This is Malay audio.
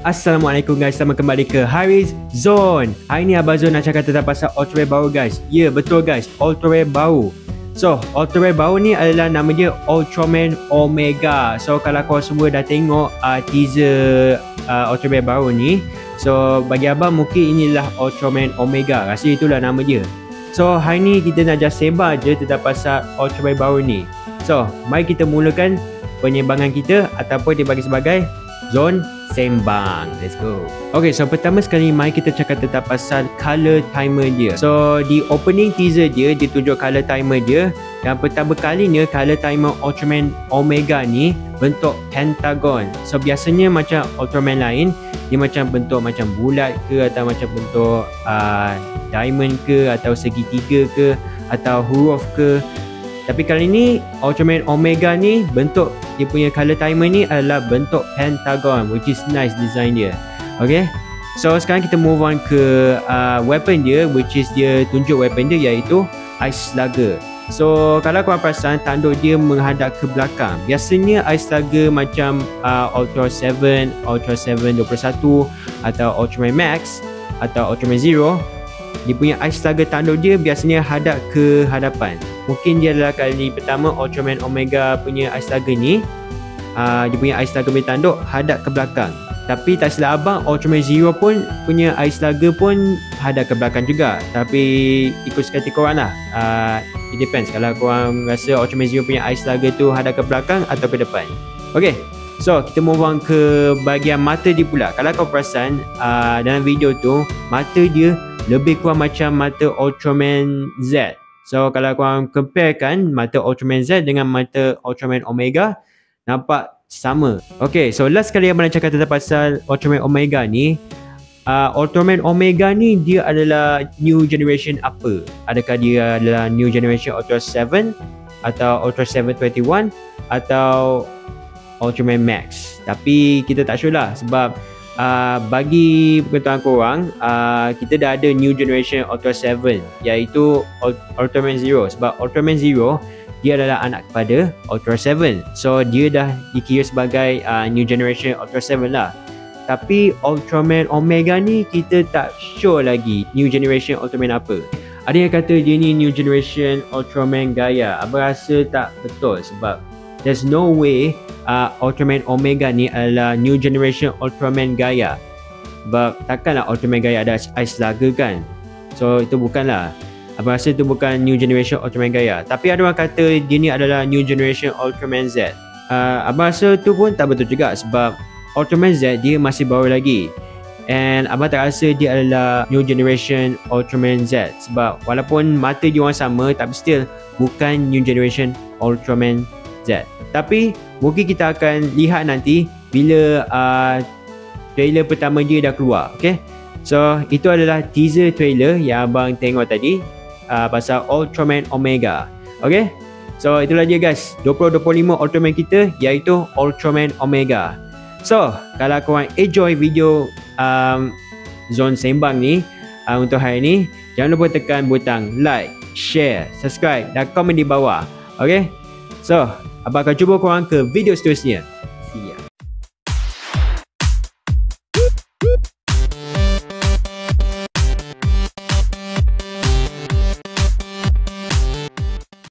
Assalamualaikum guys, selamat kembali ke Haris Zone. Hari ni Abang Zone nak cakap tentang pasal Ultra Rare baru guys. Ya, betul guys, Ultra Rare baru. So, Ultra Rare baru ni adalah nama dia Ultraman Omega. So, kalau korang semua dah tengok teaser Ultra Rare baru ni, so bagi Abang mungkin inilah Ultraman Omega. Rasa itulah nama dia. So, hari ni kita nak just sembang je tentang pasal Ultra Rare baru ni. So, mari kita mulakan penyembangan kita ataupun dibagi sebagai Zone Sembang. Let's go. Okay, so pertama sekali mari kita cakap tentang pasal color timer dia. So di opening teaser dia tunjuk color timer dia. Yang pertama kalinya color timer Ultraman Omega ni bentuk pentagon. So biasanya macam Ultraman lain dia macam bentuk macam bulat ke, atau macam bentuk diamond ke, atau segitiga ke, atau huruf ke. Tapi kali ni Ultraman Omega ni bentuk dia punya color timer ni adalah bentuk pentagon, which is nice design dia. Okay, so sekarang kita move on ke weapon dia, which is dia tunjuk weapon dia iaitu Ice Slugger. So kalau korang perasan tanduk dia menghadap ke belakang. Biasanya Ice Slugger macam Ultra 7, Ultra 7 21 atau Ultraman Max atau Ultraman Zero, dia punya Ice Slugger tanduk dia biasanya hadap ke hadapan. Mungkin dia adalah kali pertama Ultraman Omega punya Ice Slugger ni dia punya Ice Slugger punya tanduk hadap ke belakang. Tapi tak silap abang, Ultraman Zero pun punya Ice Slugger pun hadap ke belakang juga. Tapi ikut sekati korang lah. It depends kalau korang rasa Ultraman Zero punya Ice Slugger tu hadap ke belakang atau ke depan. Okay, so kita move on ke bahagian mata dia pula. Kalau kau perasan dalam video tu, mata dia lebih kurang macam mata Ultraman Z. So kalau korang comparekan mata Ultraman Z dengan mata Ultraman Omega, nampak sama. Okay, so last kali yang nak cakap tentang pasal Ultraman Omega ni. Ultraman Omega ni dia adalah new generation apa? Adakah dia adalah new generation Ultra 7 atau Ultra 721 atau Ultraman Max? Tapi kita tak sure lah, sebab bagi pengetahuan korang, kita dah ada new generation Ultra 7 iaitu Ultraman Zero. Sebab Ultraman Zero dia adalah anak kepada Ultra 7, so dia dah dikira sebagai new generation Ultra 7 lah. Tapi Ultraman Omega ni kita tak sure lagi new generation Ultraman apa. Ada yang kata dia ni new generation Ultraman Gaia. Abang rasa tak betul, sebab there's no way Ultraman Omega ni adalah new generation Ultraman Gaia. Sebab takkanlah Ultraman Gaia ada Ice Slugger kan. So itu bukanlah. Abang rasa itu bukan new generation Ultraman Gaia. Tapi ada orang kata dia ni adalah new generation Ultraman Z. Abang rasa tu pun tak betul juga, sebab Ultraman Z dia masih baru lagi. And abang tak rasa dia adalah new generation Ultraman Z, sebab walaupun mata dia orang sama, tapi still bukan new generation Ultraman Z. Tapi mungkin kita akan lihat nanti bila trailer pertama dia dah keluar. Okay, so itu adalah teaser trailer yang abang tengok tadi pasal Ultraman Omega. Okay, so itulah dia guys, 2025 Ultraman kita iaitu Ultraman Omega. So kalau korang enjoy video Zone Sembang ni untuk hari ni, jangan lupa tekan butang like, share, subscribe dan komen di bawah. Okay, so abang akan cuba korang ke video seterusnya.